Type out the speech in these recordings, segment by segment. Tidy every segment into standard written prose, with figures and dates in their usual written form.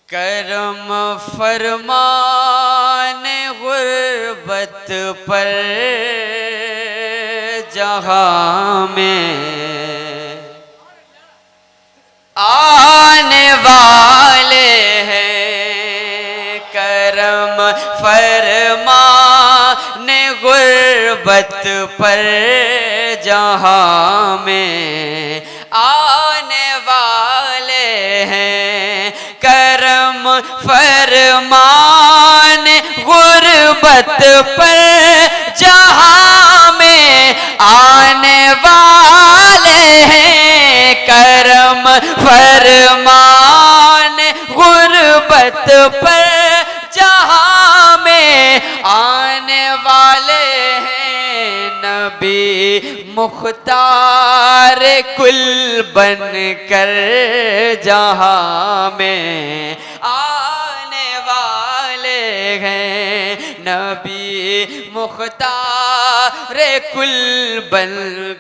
करम फरमान गुर्बत पर जहाँ में आने वाले हैं। करम फरमान गुर्बत पर जहाँ में आने वाले हैं। करम फरमान गुर्बत पर जहाँ में आने वाले हैं। करम फरमान गुर्बत पर जहाँ में आने वाले हैं। नबी मुख्तार कुल बन कर जहाँ में आने वाले हैं। नबी मुख्तार कुल बन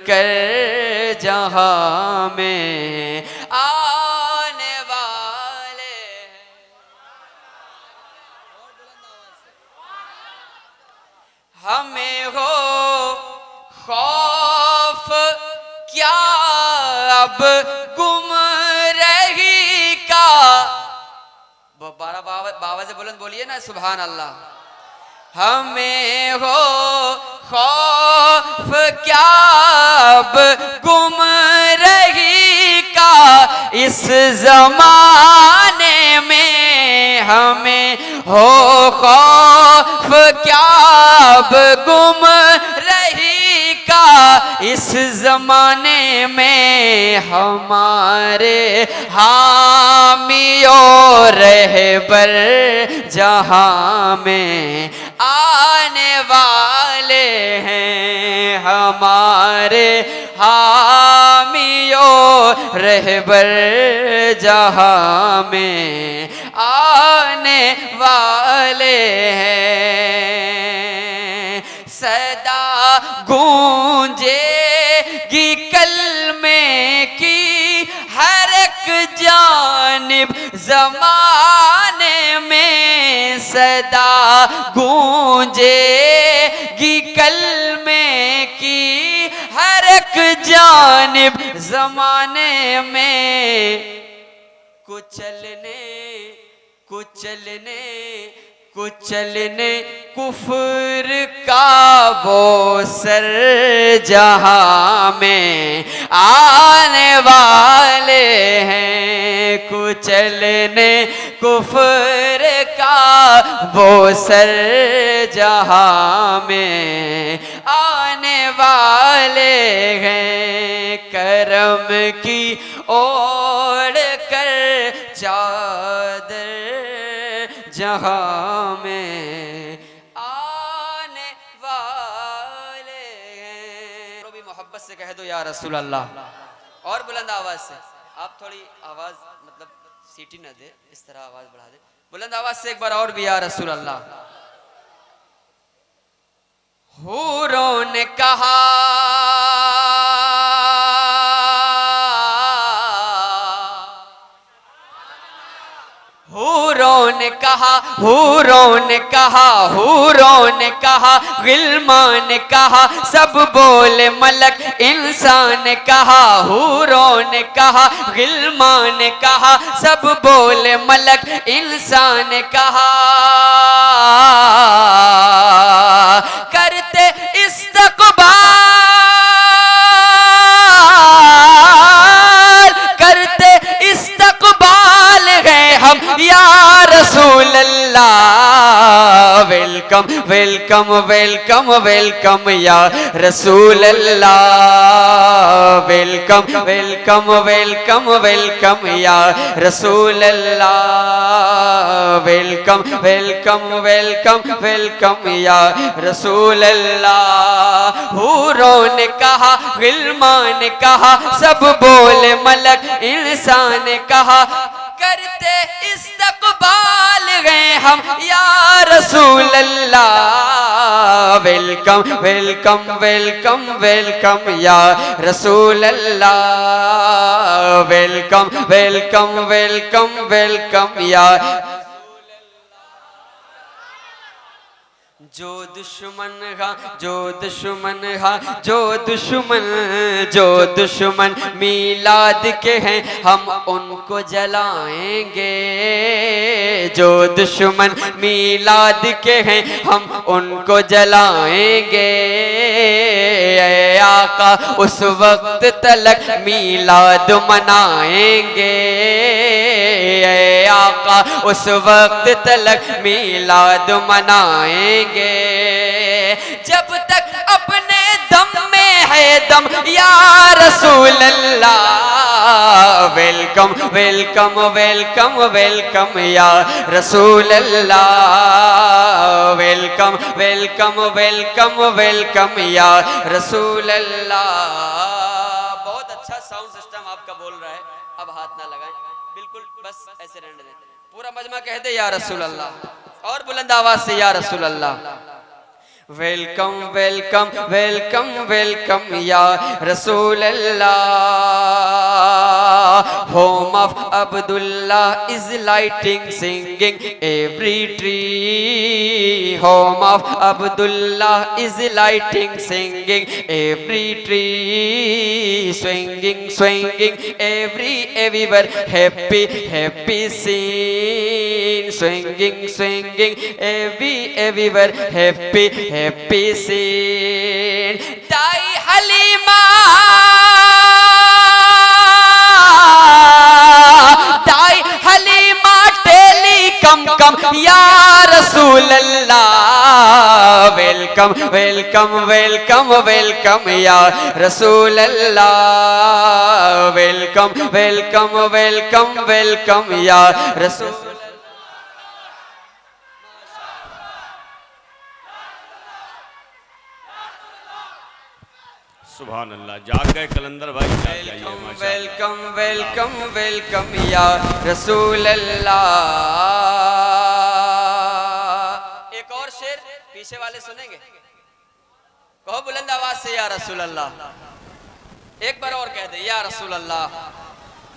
कर जहाँ में आने वाले हैं। हमें हो खौफ क्या अब गुमराही का। बारह बाबा से बुलंद बोलिए ना सुभान अल्लाह। हमें हो खौफ क्या अब गुमराही का। इस जमाने में हमें हो खौफ क्या अब गुमराही का। इस जमाने में हमारे हामी और रहबर जहाँ में आने वाले हैं। हमारे हामी और रहबर जहाँ में आने वाले हैं। सदा गूंजेगी कलमे की हर एक जानिब ज़माने में। सदा गूंजेगी कलमे की हर एक जानिब ज़माने में। कुचलने कुफर का वो सर जहाँ में आने वाले हैं। कुचलने कुफर का वो सर जहाँ में आने वाले हैं। करम की ओढ़ कर चादर जहाँ में आने वाले हैं। तो भी मोहब्बत से कह दो या रसूल अल्लाह। और बुलंद आवाज से। आप थोड़ी आवाज मतलब सीटी न दे, इस तरह आवाज बढ़ा दे। बुलंद आवाज से एक बार और भी या रसूल अल्लाह। हूरों ने कहा हूरों ने कहा गिल्मान ने कहा सब बोले मलक इंसान ने कहा। हूरों ने कहा गिल्मान ने कहा सब बोले मलक इंसान ने कहा। करते इस्तक़बाल गए हम या रसूल अल्लाह। वेलकम वेलकम वेलकम वेलकम या रसूल अल्लाह। वेलकम वेलकम वेलकम वेलकम या रसूल अल्लाह। वेलकम वेलकम वेलकम वेलकम या रसूल अल्लाह। हूरों ने कहा गिल्मान ने कहा सब बोले मलक इंसान ने कहा। करते इस्तक़बाल गए हम या रसूल अल्लाह। वेलकम वेलकम वेलकम वेलकम या रसूल अल्लाह, वेलकम वेलकम वेलकम वेलकम या जो दुश्मन हा जो दुश्मन हा जो दुश्मन मिलाद के हैं हम उनको जलाएंगे, जो दुश्मन मिलाद के हैं हम उनको जलाएंगे। ऐ आका उस वक्त तलक मिलाद मनाएंगे, ऐ आका उस वक्त तलक मिलाद मनाएंगे। जब तक अपने दम में है दम या रसूल अल्लाह, वेलकम वेलकम वेलकम वेलकम या रसूल अल्लाह, वेलकम वेलकम वेलकम वेलकम या रसूल अल्लाह। बहुत अच्छा साउंड सिस्टम आपका बोल रहा है, अब हाथ ना लगाएं, बिल्कुल बस ऐसे रहने दें। पूरा मजमा कह दे या रसूल अल्लाह, और बुलंद आवाज से या रसूल अल्लाह। वेलकम वेलकम वेलकम वेलकम या रसूल अल्लाह। Home of Abdullah is lighting singing every tree, home of Abdullah is lighting singing every tree, swinging swinging everywhere happy happy scene, swinging swinging everywhere happy happy scene. Dai Halima, Dai Halima teli come come ya Rasul Allah, welcome welcome welcome welcome ya Rasul Allah, welcome welcome welcome welcome ya Rasul। सुभान अल्लाह, जाग गए कलंदर भाई, welcome welcome welcome या रसूल अल्लाह। एक और शेर पीछे वाले सुनेंगे, कहो बुलंद आवाज से या रसूल अल्लाह। एक बार और कह दे या रसूल अल्लाह।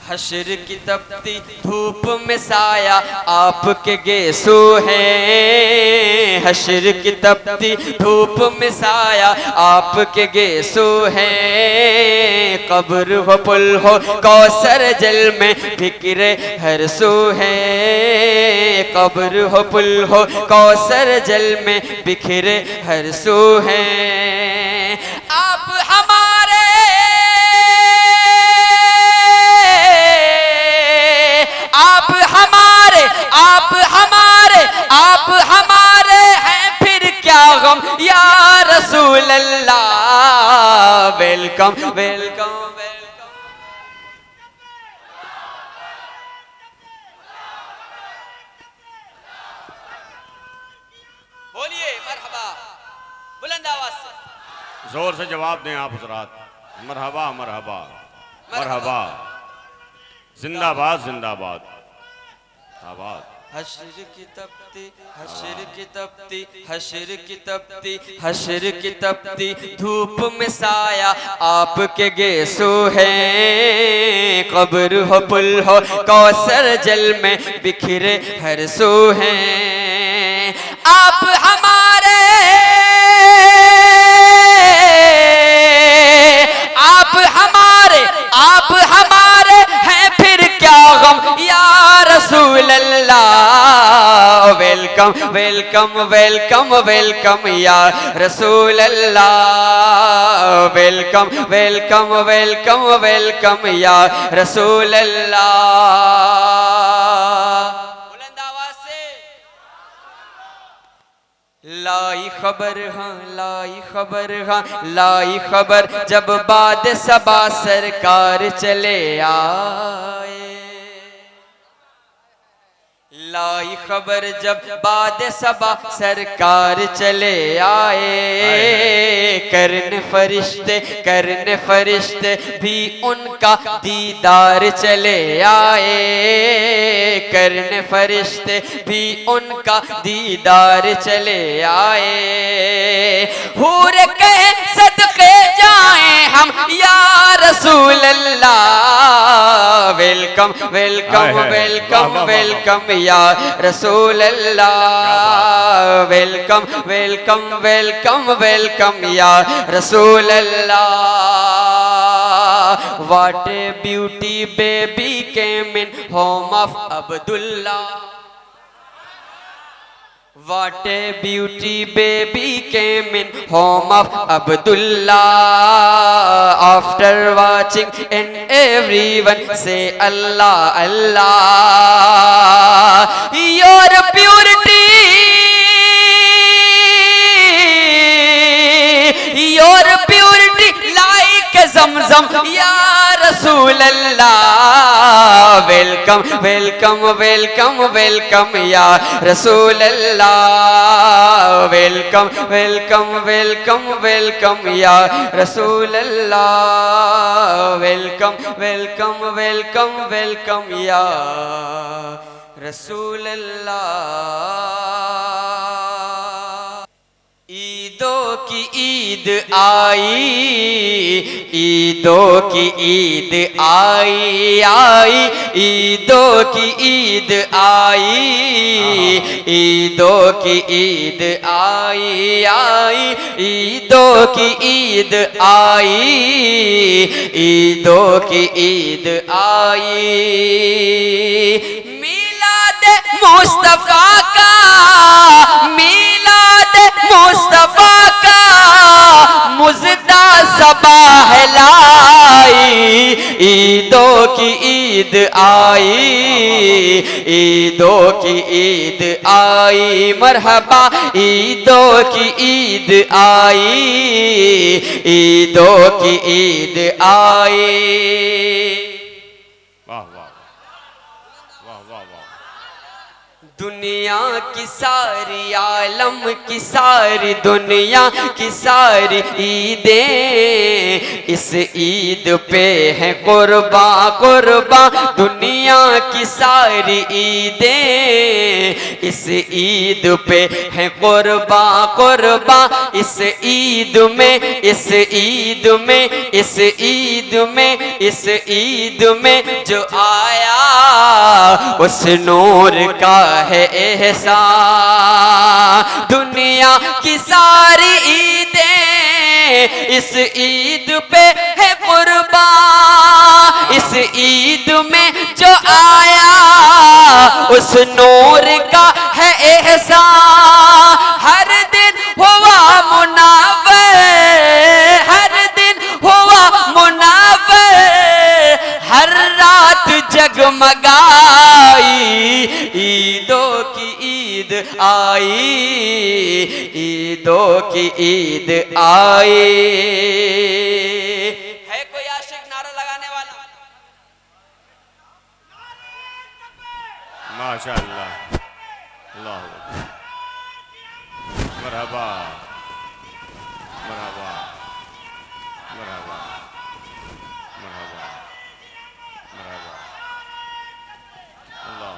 हशर की तपती धूप में साया आपके गेसू है, हशर की तपती धूप में साया आपके गेसू है। कब्र हो पुल हो कौसर जल में फिक्रे हर सू है, कब्र हो पुल हो कौसर जल में बिखरे हर सू है। आप हमारे आप हमारे आप हमारे आप हमारे हैं फिर क्या गम या रसूल अल्लाह, वेलकम वेलकम वेलकम। बोलिए मरहबा बुलंद आवाज से, जोर से जवाब दें आप हजरात। मरहबा मरहबा मरहबा, जिंदाबाद जिंदाबाद आबाद। हशर की तपती हशर की तपती हशर की तपती हशर की तपती धूप में साया आपके गेसू है। कब्र हो पुल हो कौसर जल में बिखरे हर सू है। आप हमारे हैं फिर क्या गम या रसूल अल्लाह, वेलकम वेलकम वेलकम वेलकम या रसूल अल्लाह, वेलकम वेलकम वेलकम वेलकम या रसूल अल्लाह। बुलंद आवाज से लाई खबर हाँ लाई खबर हाँ लाई खबर, जब बाद सबा सरकार चले आए। लाई खबर जब बाद सबा सरकार चले आए, करने फरिश्ते भी उनका दीदार चले आए, करने फरिश्ते भी उनका दीदार चले आए। हूर कहे सदके जाएं हम या रसूल अल्लाह, वेलकम वेलकम वेलकम वेलकम या रसूल अल्लाह, वेलकम वेलकम वेलकम वेलकम या रसूल अल्लाह। What a beauty baby came in home of Abdullah, What a beauty baby came in home of Abdullah. After watching and everyone say Allah, Allah. Your purity, your purity like Zamzam, Ya Rasool Allah. Welcome, welcome, welcome, welcome, Ya Rasool Allah. Welcome, welcome, welcome, welcome, Ya Rasool Allah. Welcome, welcome, welcome, welcome, Ya Rasool Allah. ईदों की ईद आई, ईदों की ईद आई आई, ईदों की ईद आई, ईदों की ईद आई आई, ईदों की ईद आई, ईदों की ईद आई। मिलाद मुस्तफा का, मिलाद मुस्तफा का मुज़दा Sabah लाई, ईदों की ईद आई, ईदों की ईद आई, मरहबा ईदों की ईद आई, ईदों की ईद आई। वाह वाह वाह वाह वाह। दुनिया की सारी आलम की सारी दुनिया की सारी ईदें इस ईद पे हैं कुर्बा कुर्बा, दुनिया की सारी ईदें इस ईद पे हैं कुर्बा कुर्बा। इस ईद में, इस ईद में, इस ईद में, इस ईद में जो आया उस नूर का है एहसान। दुनिया की सारी ईदें इस ईद पे है कुर्बान, इस ईद में जो आया उस नूर का है एहसान। हर दिन हुआ मुनावर, हर दिन हुआ मुनावर, हर रात जगमगाई, ईदों की ईद आई, ईदों की ईद आई। है कोई आशिक नारा लगाने वाला? माशाअल्लाह, अल्लाह मरहबा मरहबा मरहबा मरहबा मरहबा, अल्लाह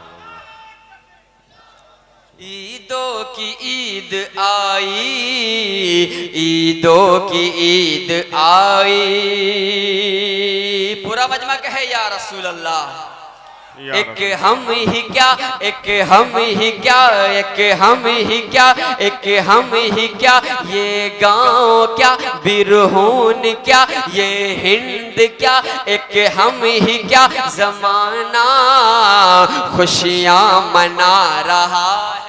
ईदों की ईद आई, ईदों की ईद आई। पूरा मजमा कहे या रसूल अल्लाह। एक हम ही क्या, एक हम ही क्या, एक हम ही क्या, एक हम ही क्या, ये गांव क्या, बिरहून क्या, ये हिंद क्या, एक हम ही क्या, जमाना खुशियां मना रहा है।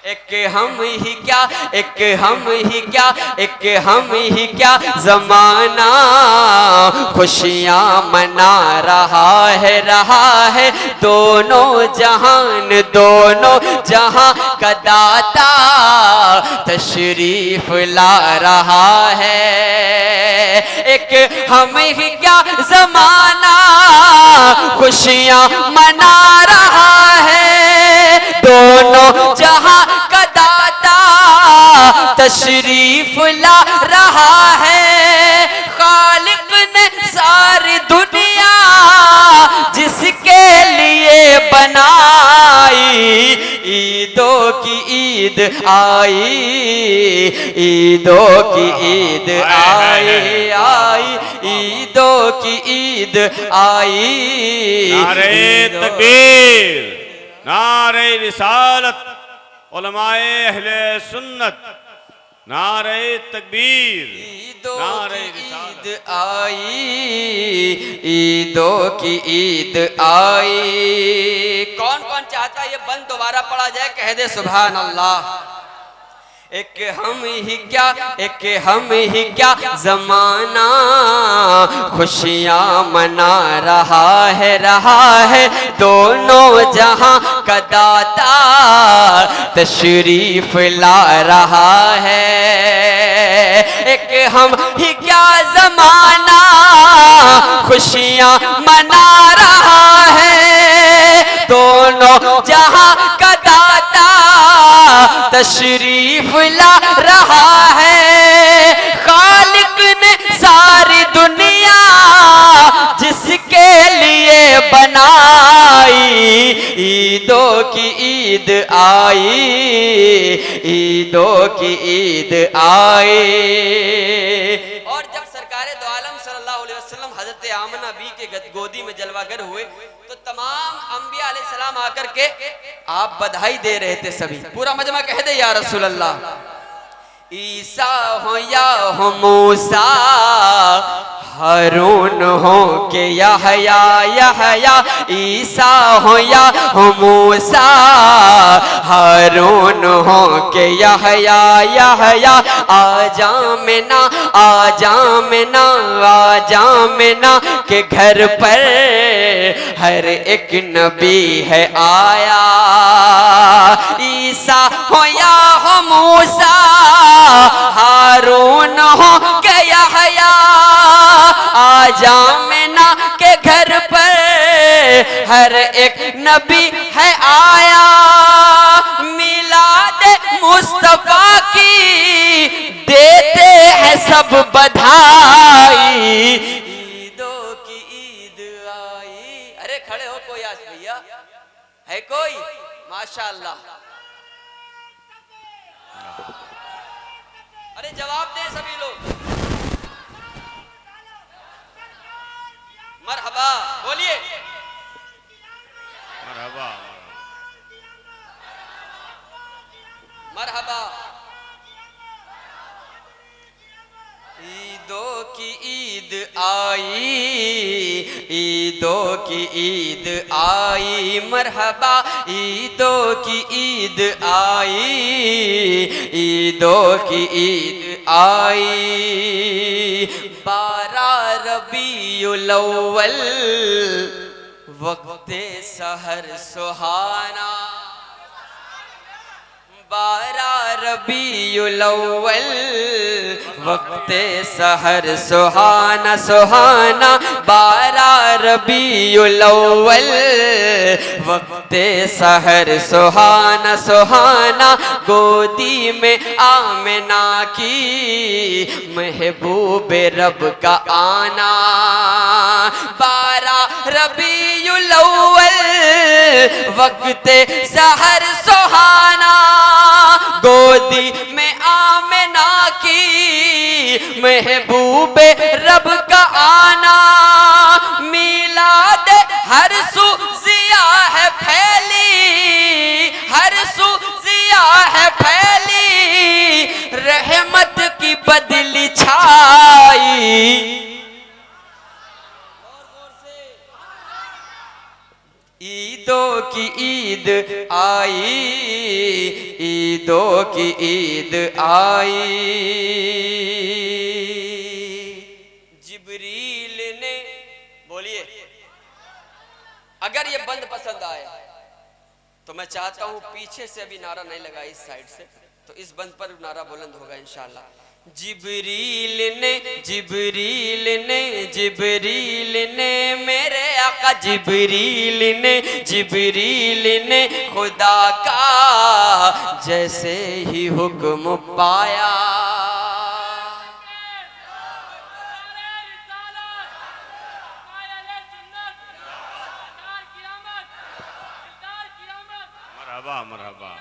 एक हम ही क्या, एक हम ही क्या, एक हम ही क्या जमाना खुशियाँ मना रहा है दोनों जहां का दाता तशरीफ ला रहा है। एक हम ही क्या जमाना खुशियाँ मना रहा है दोनों जहां का दाता तशरीफ ला रहा है। खालिक ने सारी दुनिया जिसके लिए बनाई, ईदों की ईद आई, ईदों की ईद आई, ईदों की ईद आई। नारे तकबीर, नारे रिसालत, उलमाए अहले सुन्नत, नारे तकबीर, नारे ईद आई, ईदों की ईद आई। कौन कौन चाहता है ये बंद दोबारा पढ़ा जाए? कह दे सुभान अल्लाह। एक हम ही क्या, एक हम ही क्या जमाना खुशियाँ मना रहा है दोनों जहां का दाता तशरीफ ला रहा है। एक हम ही क्या जमाना खुशियाँ मना रहा है दोनों जहां का दाता तशरीफ ला रहा है। खालिक ने सारी दुनिया जिसके लिए बनाई, ईदों की ईद आई, ईदों की ईद आई। और जब सरकारे दो आलम सल्लल्लाहु अलैहि वसल्लम हजरत आमना बी के गोदी में जलवागर हुए तो तमाम अंबिया अलैहिस्सलाम आकर के आप बधाई दे रहे थे। सभी पूरा मजमा कह दे या रसूल अल्लाह। ईसा हो या हो मूसा, हारून हो के यहया, ईसा हो या हो मूसा, हारून हो के यहया। आजा में के घर पर हर एक नबी है आया। ईसा हो या हो मूसा, हारून हो के यहया, आजा मेना के घर पर हर एक नबी है आया। मिलाद मुस्तफा की देते हैं सब बधाई, ईदों की ईद आई। अरे खड़े हो कोई आज भैया है कोई? माशाअल्लाह। अरे जवाब दें सभी लोग। मरहबा बोलिए। मरहबा, मरहबा। ईदों की ईद आई, ईदों की ईद आई। मरहबा ईदों की ईद आई, ईदों की ईद आई। 12 रबीउल अव्वल वक्ते सहर सुहाना, 12 रबीउल अव्वल वक्ते सहर सुहाना, 12 रबीउल अव्वल वक्ते सहर सुहाना। गोदी में आमिना की महबूब रब का आना, 12 रबीउल अव्वल वक्ते सहर सुहाना। गोदी में आमिना की महबूब रब का आना। मिलाद हर सू जिया है फैली, हर सू जिया है फैली, रहमत की बदली छाई। ईद ईदों की ईद आई, ईदों की ईद आई। जिब्रील ने, बोलिए, अगर ये बंद पसंद आए तो मैं चाहता हूं पीछे से अभी नारा नहीं लगा, इस साइड से, तो इस बंद पर नारा बुलंद होगा इंशाल्लाह। जिब्रील ने, जिब्रील ने, जिब्रील ने, मेरे आका जिब्रील ने, जिब्रील ने खुदा का जैसे ही हुक्म पाया, मरहबा मरहबा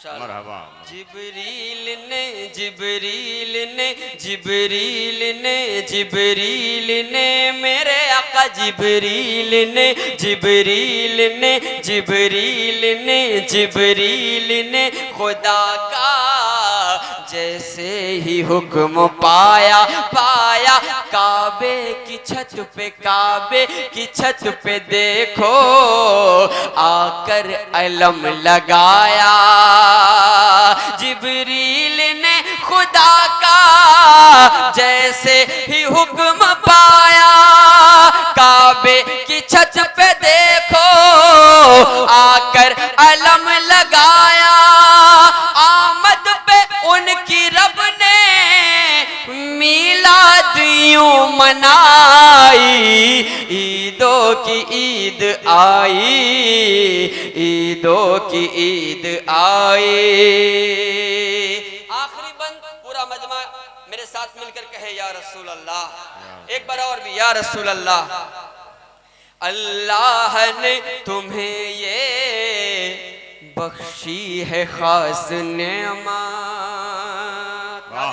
मरहबा। जिब्रील ने, जिब्रील ने, जिब्रील ने, जिब्रील ने, मेरे आका जिब्रील ने, जिब्रील ने, जिब्रील ने, जिब्रील ने खुदा का जैसे ही हुक्म पाया, पाया काबे की छत पे, काबे की छत पे देखो आकर अलम लगाया। जिब्रील ने खुदा का जैसे ही हुक्म पाया, काबे की छत पे देखो आकर अलम लगाया। आमद पे उनकी रब ने मीलाद यूं मनाई, ईदों की ईद आई, ईदों की ईद आई। आखिरी बंद पूरा मजमा मेरे साथ मिलकर कहे या रसूल अल्लाह, एक बार और भी या रसूल अल्लाह। अल्लाह ने तुम्हें ये बख्शी है खास नेमत,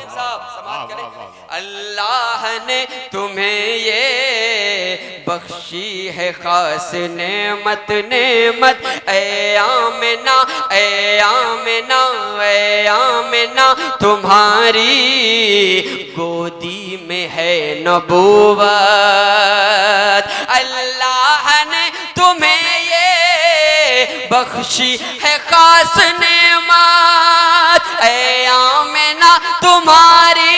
साहब समाप्त करें। अल्लाह ने तुम्हें ये बख्शी है खास नेमत, नेमत ए आमिना, ए आमिना, ए आमिना तुम्हारी गोदी में है नबूवत। अल्लाह ने तुम्हें ये बख्शी है खास नेमत, ए आमिना तुम्हारी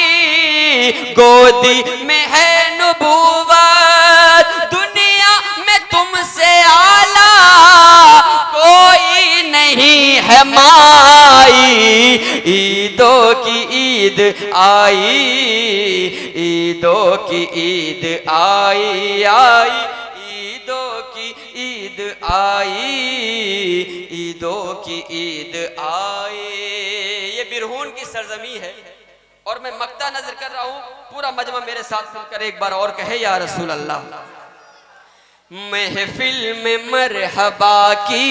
गोदी में है नबूवत। दुनिया में तुमसे आला कोई नहीं है माई, ईदों की ईद आई, ईदों की ईद आई, आई ईदों की ईद आई, ईदों की ईद आई। ये बिरहून की सरजमी है और मैं मक्ता नजर कर रहा हूं, पूरा मजमा मेरे साथ मिलकर एक बार और कहे या रसूल अल्लाह। महफिल में मरहबा की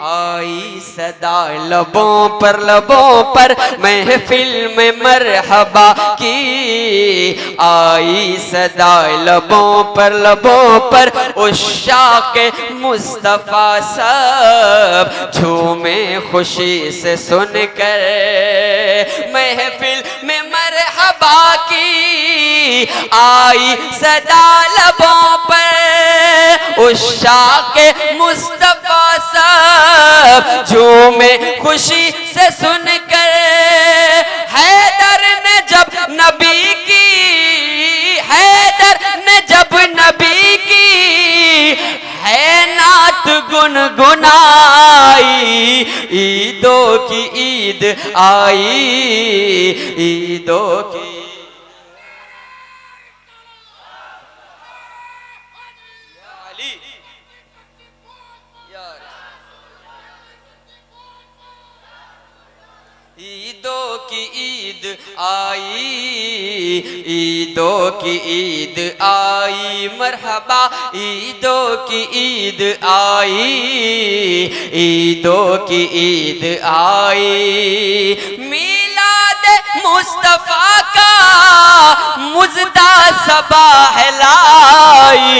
आई सदा लबों पर, लबों पर महफिल में मरहबा की आई सदा लबों पर, लबों पर उश्शाक़े मुस्तफ़ा सब झूमे खुशी से सुनकर। महफिल में मरहबा की आई सदा लबों पर उश्शाक़े मुस्तफ़ा सब झूमे खुशी से सुनकर। हैदर ने जब नबी की, हैदर ने जब नबी की है नात गुनगुनाई, ईदों की ईद आई, ईदों की ईदों की ईद आई, ईदों की ईद आई। मरहबा ईदों की ईद आई, ईदों की ईद आई। मीलाद मुस्तफ़ा का मुज़दा सबाह लाई,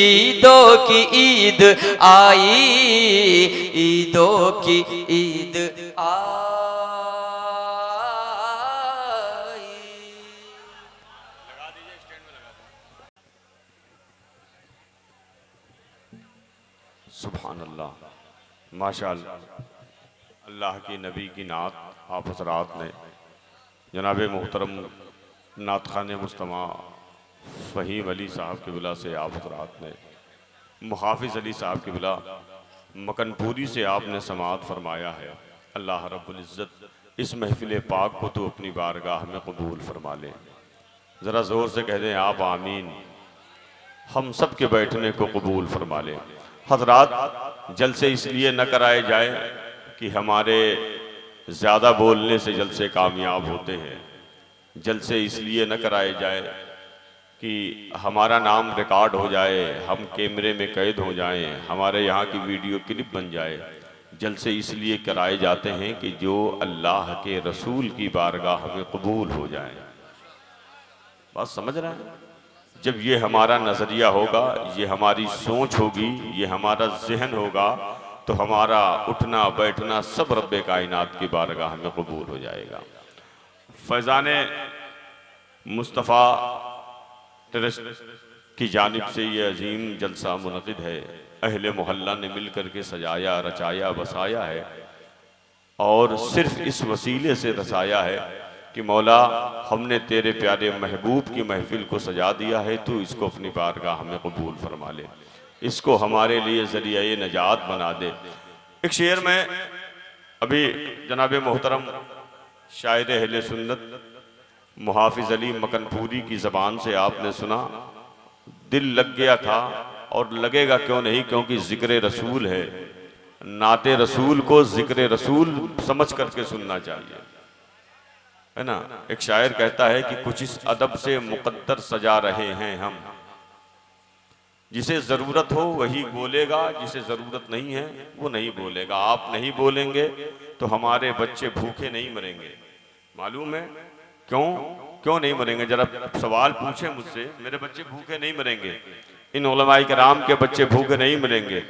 ईदों की ईद आई, ईदों की ईद आई। सुभान अल्लाह, माशाअल्लाह। अल्लाह की नबी की नात आप हज़रात ने जनाब मोहतरम नात खान मुस्तमा फ़हीम अली साहब के बिला से आप हज़रात ने मुहाफ़िज़ अली साहब के बिला मकनपुरी से आपने समाअत फरमाया है। अल्लाह रब्बुल इज़्ज़त इस महफ़िल पाक को तो अपनी बारगाह में कबूल फरमा ले। ज़रा ज़ोर से कह दें आप आमीन। हम सब के बैठने को कबूल फरमा ले। हज़रात, जलसे इसलिए न कराए जाए कि हमारे ज़्यादा बोलने से जलसे कामयाब होते हैं। जलसे इसलिए न कराए जाए कि हमारा नाम रिकॉर्ड हो जाए, हम कैमरे में कैद हो जाएं, हमारे यहाँ की वीडियो क्लिप बन जाए। जलसे इसलिए कराए जाते हैं कि जो अल्लाह के रसूल की बारगाह में कबूल हो जाए। बात समझ रहे हैं? जब ये हमारा नज़रिया होगा, ये हमारी सोच होगी, ये हमारा जहन होगा, तो हमारा उठना बैठना सब रब्बे कायनात की बारगाह में कबूल हो जाएगा। फैज़ान मुस्तफ़ा ट्रस्ट की जानिब से ये अजीम जलसा मुनक़िद है। अहले मोहल्ला ने मिल कर के सजाया, रचाया, बसाया है और सिर्फ इस वसीले से रसाया है कि मौला, हमने तेरे प्यारे महबूब की महफिल को सजा दिया है, तू इसको अपनी बारगाह में कबूल फरमा ले, इसको हमारे लिए ज़रिया नजात बना दे। एक शेर में अभी जनाब मोहतरम शायर अहले सुन्नत मुहाफिज अली मकनपुरी की ज़बान से आपने सुना, दिल लग गया था और लगेगा क्यों नहीं, क्योंकि ज़िक्र रसूल है। नाते रसूल को ज़िक्र रसूल समझ करके सुनना चाहिए, है ना। एक शायर कहता है कि कुछ इस अदब से मुकद्दर सजा रहे हैं हम, जिसे ज़रूरत हो वही बोलेगा, जिसे ज़रूरत नहीं है वो नहीं बोलेगा। आप नहीं बोलेंगे तो हमारे बच्चे भूखे नहीं मरेंगे। मालूम है क्यों नहीं मरेंगे? जरा सवाल पूछे मुझसे, मेरे बच्चे भूखे नहीं मरेंगे, इन उलमाए किराम के बच्चे भूखे नहीं मरेंगे।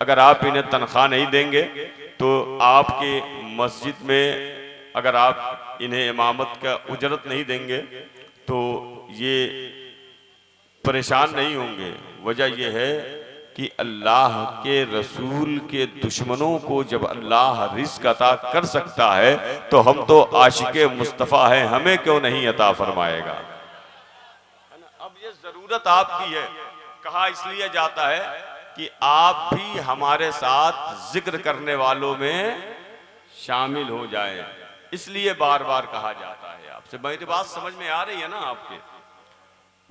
अगर आप इन्हें तनख्वाह नहीं देंगे तो आपकी मस्जिद में अगर आप इन्हें इमामत का उजरत नहीं देंगे तो ये परेशान नहीं होंगे। वजह यह है कि अल्लाह के रसूल के दुश्मनों को जब अल्लाह रिज़्क़ अता कर सकता है तो हम तो आशिक़े मुस्तफ़ा हैं, हमें क्यों नहीं अता फरमाएगा। अब ये ज़रूरत आपकी है। कहा इसलिए जाता है कि आप भी हमारे साथ जिक्र करने वालों में शामिल हो जाएं, इसलिए बार बार कहा जाता है आपसे। मेरी बात समझ में आ रही है ना आपके?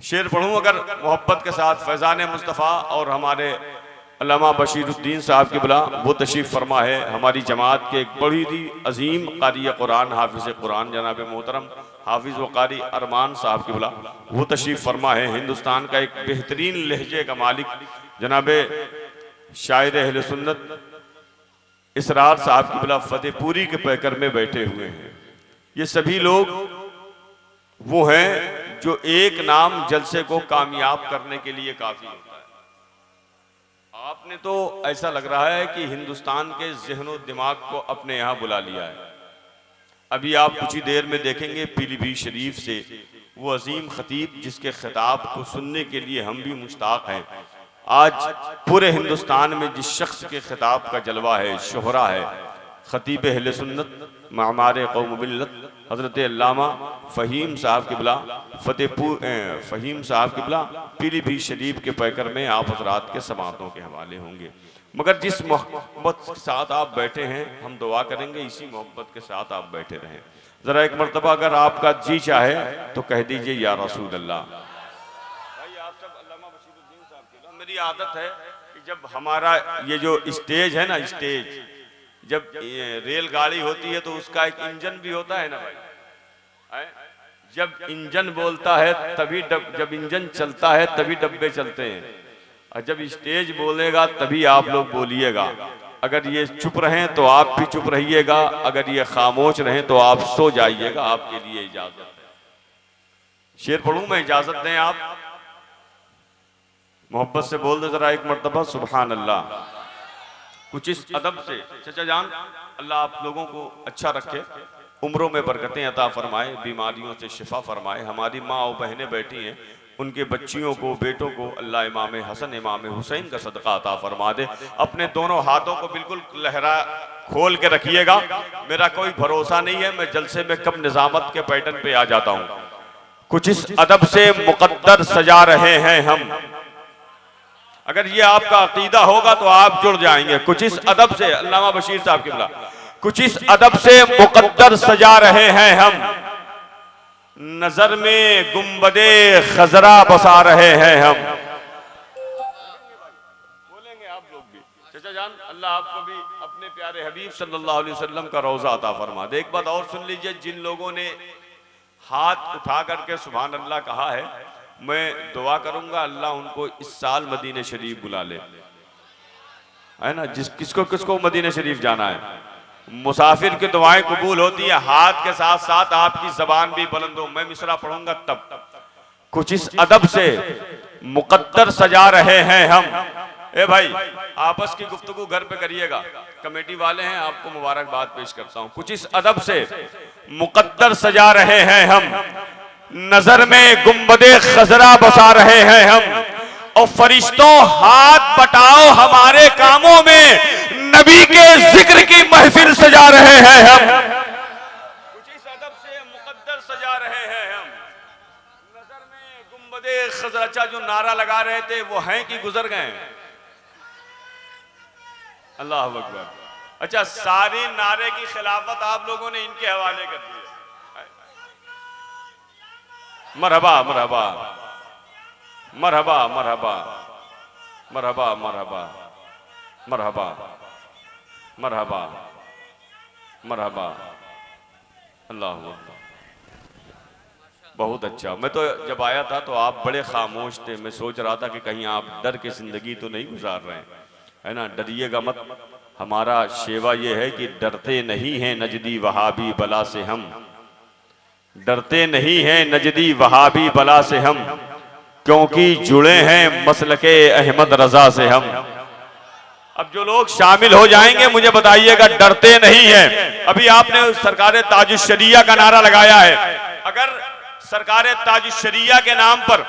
शेर पढ़ूं अगर मोहब्बत के साथ। फैज़ान मुस्तफ़ा और हमारे अल्लामा बशीरुद्दीन साहब की बुला वो तशरीफ़ फरमा है, हमारी जमात के एक बड़ी ही अजीम क़ारी कुरान, हाफिज़ कुरान जनाब मोहतरम हाफिज़ व क़ारी अरमान साहब की बुला वो तशरीफ़ फरमा है। हिंदुस्तान का एक बेहतरीन लहजे का मालिक जनाब शायर अहले सुन्नत इसरार साहब की बुला फतेहपुरी के पैकर में बैठे हुए हैं। ये सभी लोग वो हैं जो एक नाम जलसे को कामयाब करने के लिए काफी होता है। आपने तो ऐसा लग रहा है कि हिंदुस्तान के ज़हन और दिमाग को अपने यहाँ बुला लिया है। अभी आप कुछ ही देर में देखेंगे पीलीभीत शरीफ से वो अजीम खतीब जिसके खिताब को सुनने के लिए हम भी मुश्ताक हैं। आज पूरे हिंदुस्तान में जिस शख्स के खिताब का जलवा है, शोहरा है, खतीब अहले सुन्नत मामार कौम मिल्लत हज़रत अल्लामा फ़हीम साहब की बिला फ़हीम साहब की बिला पीलीभीत शरीफ के पैकर में आप हज़रात के समातों के हवाले होंगे। मगर जिस मोहब्बत के साथ आप बैठे हैं, हम दुआ करेंगे इसी मोहब्बत के साथ आप बैठे रहें। ज़रा एक मरतबा अगर आपका जी चाहे तो कह दीजिए या रसूल अल्लाह। भाई आप सब अल्लामा बशीरुद्दीन साहब की, मेरी आदत है कि जब हमारा ये जो स्टेज है ना, स्टेज जब रेलगाड़ी होती है तो उसका एक इंजन भी होता है ना भाई। जब इंजन बोलता है तभी जब इंजन चलता है तभी डब्बे चलते हैं, और जब स्टेज बोलेगा तभी आप लोग बोलिएगा। अगर ये चुप रहें तो आप भी चुप रहिएगा, अगर ये खामोश रहें तो आप सो जाइएगा। आपके लिए इजाजत है। शेर पढ़ूं मैं, इजाजत दें आप? मोहब्बत से बोल दे जरा एक मरतबा सुभान अल्लाह। कुछ इस अदब से चचा जान, अल्लाह आप लोगों को अच्छा रखे, उम्रों में बरकतें अता फरमाए, बीमारियों से शिफा फरमाए। हमारी माँ और बहनें बैठी हैं, उनके बच्चियों को, बेटों को अल्लाह इमाम हसन इमाम हुसैन का सदका अता फरमा दे। अपने दोनों हाथों को बिल्कुल लहरा खोल के रखिएगा। मेरा कोई भरोसा नहीं है मैं जलसे में कब निजामत के पैटर्न पे आ जाता हूं। कुछ इस अदब से मुकद्दर सजा रहे हैं हम। अगर ये आपका अकीदा होगा तो आप जुड़ जाएंगे। कुछ इस अदब से, अल्लामा बशीर साहब की बोला, कुछ इस अदब से मुकद्दर सजा रहे हैं हम, नजर में गुंबदे खजरा बसा रहे हैं हम। बोलेंगे आप लोग भी चाचा जान, अल्लाह आपको भी अपने प्यारे हबीब सल्लल्लाहु अलैहि वसल्लम का रोजा अता फरमा दे। एक बात और सुन लीजिए, जिन लोगों ने हाथ उठा करके सुभान अल्लाह कहा है, मैं दुआ करूंगा अल्लाह उनको इस साल मदीने शरीफ बुला ले, है ना। किसको किसको मदीने शरीफ जाना है। मुसाफिर की दुआएं कबूल होती है, हाथ के साथ साथ आपकी जबान भी बुलंद हो। मैं मिसरा पढ़ूंगा तब। कुछ इस अदब से मुकद्दर सजा रहे हैं हम। ए भाई, आपस की गुफ्तगू घर पे करिएगा, कमेटी वाले हैं, आपको मुबारकबाद पेश करता हूं। कुछ इस अदब से मुकद्दर सजा रहे हैं हम, नजर में गुंबदे खजरा बसा रहे हैं हम, और फरिश्तों हाथ बटाओ हमारे कामों में, नबी के जिक्र की महफिल सजा रहे हैं हम। कुछ इस अदब से मुकद्दर सजा रहे हैं हम, नजर में गुंबदे खजरा। अच्छा, जो नारा लगा रहे थे वो हैं कि गुजर गए? अल्लाह अकबर। अच्छा, सारी नारे की खिलाफत आप लोगों ने इनके हवाले कर दी। मरहबा मरहबा मरहबा मरहबा मरहबा मरहबा मरहबा मरहबा मरहबा। अल्लाह अकबर। बहुत अच्छा। मैं तो जब आया था तो आप बड़े खामोश थे। मैं सोच रहा था कि कहीं आप डर की जिंदगी तो नहीं गुजार रहे हैं, है ना। डरिएगा मत। हमारा शेवा ये है कि डरते नहीं हैं नजदी वहाबी बला से हम, डरते नहीं हैं नजदी वहाबी बला से हम, क्योंकि जुड़े हैं मसलके अहमद रजा से हम। अब जो लोग शामिल हो जाएंगे मुझे बताइएगा, डरते नहीं हैं। अभी आपने सरकार ताजुश्शरिया का नारा लगाया है। अगर सरकार ताजुश्शरिया के नाम पर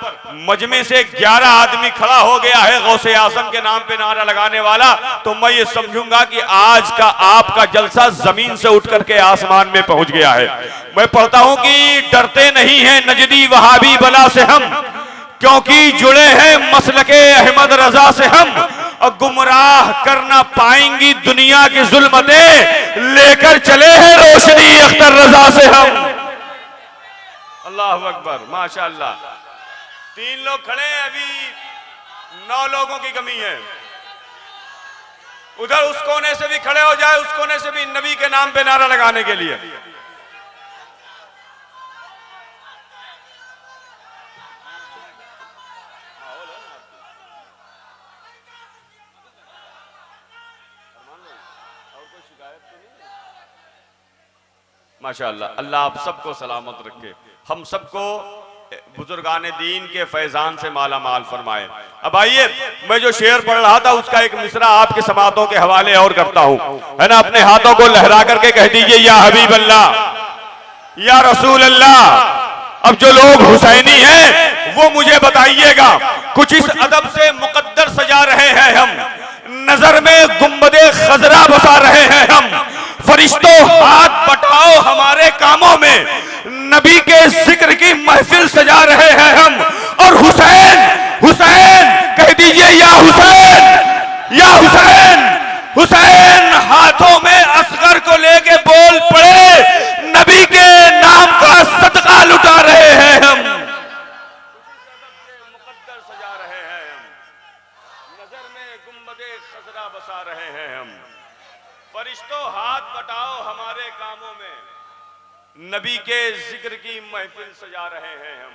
मजमे से 11 आदमी खड़ा हो गया है गौसे आजम के नाम पे नारा लगाने वाला, तो मैं ये समझूंगा कि आज का आपका जलसा जमीन से उठ करके आसमान में पहुंच गया है। मैं पढ़ता हूं कि डरते नहीं हैं नजदी वहाबी बला से हम, क्योंकि जुड़े हैं मसलके अहमद रजा से हम, और गुमराह करना पाएंगी दुनिया की जुल्मतें, लेकर चले हैं रोशनी अख्तर रजा से हम। अल्लाह अकबर, माशाअल्लाह। 3 लोग खड़े हैं, अभी 9 लोगों की कमी है। उधर उस कोने से भी खड़े हो जाए, उस कोने से भी नबी के नाम पे नारा लगाने के लिए। माशाअल्लाह। अल्लाह आप सबको सलामत रखे, हम सबको बुजुर्गाने दीन के फैजान से माला माल फरमाए। अब आइए, मैं जो शेर पढ़ रहा था उसका एक मिसरा आपके समातों के हवाले और करता हूं, है ना। अपने हाथों को लहरा करके कह दीजिए, या हबीब अल्लाह, या रसूल अल्लाह। अब जो लोग हुसैनी हैं वो मुझे बताइएगा, कुछ इस अदब से मुकद्दर सजा रहे हैं हम, नजर में गुंबदे खजरा बसा रहे हैं हम, फरिश्तों हाथ बटाओ हमारे कामों में, नबी के जिक्र की महफिल सजा रहे हैं हम। और हुसैन हुसैन कह दीजिए, या हुसैन, या हुसैन। हुसैन हाथों में असगर को लेके बोल पड़े, नबी के नाम का सदका लुटा रहे हैं हम। मुकद्दर सजा रहे हैं हम, नजर में गुंबदे खजरा बसा रहे हैं हम, फरिश्तों हाथ बटाओ हमारे कामों में, नबी के जिक्र की महफिल सजा रहे हैं हम।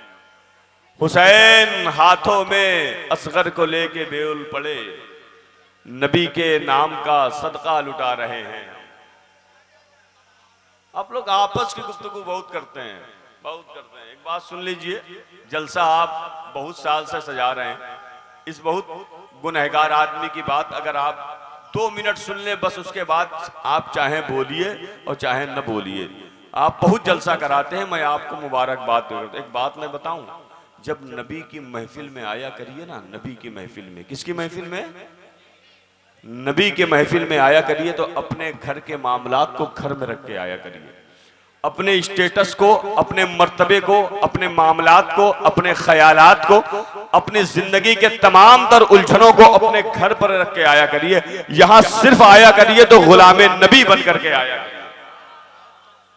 हुसैन हाथों में असगर को लेके बेउल पड़े, नबी के नाम का सदका लुटा रहे हैं। आप लोग आपस की गुफ्तगू बहुत करते हैं, बहुत करते हैं। एक बात सुन लीजिए, जलसा आप बहुत साल से सजा रहे हैं, इस बहुत गुनहगार आदमी की बात अगर आप 2 मिनट सुन ले, बस उसके बाद आप चाहे बोलिए और चाहे न बोलिए। आप बहुत जलसा कराते हैं, मैं आपको मुबारकबाद देता हूं। एक बात मैं बताऊं, जब नबी की महफिल में आया करिए ना, नबी की महफिल में, किसकी महफिल में? नबी के महफिल में आया करिए तो अपने घर के मामलात को घर में रख के आया करिए, अपने स्टेटस को, अपने मर्तबे को, अपने मामलात को, अपने ख्यालात को, अपनी जिंदगी के तमाम तर उलझनों को अपने घर पर रख के आया करिए। यहां सिर्फ आया करिए तो गुलामे नबी बन करके आया करिए,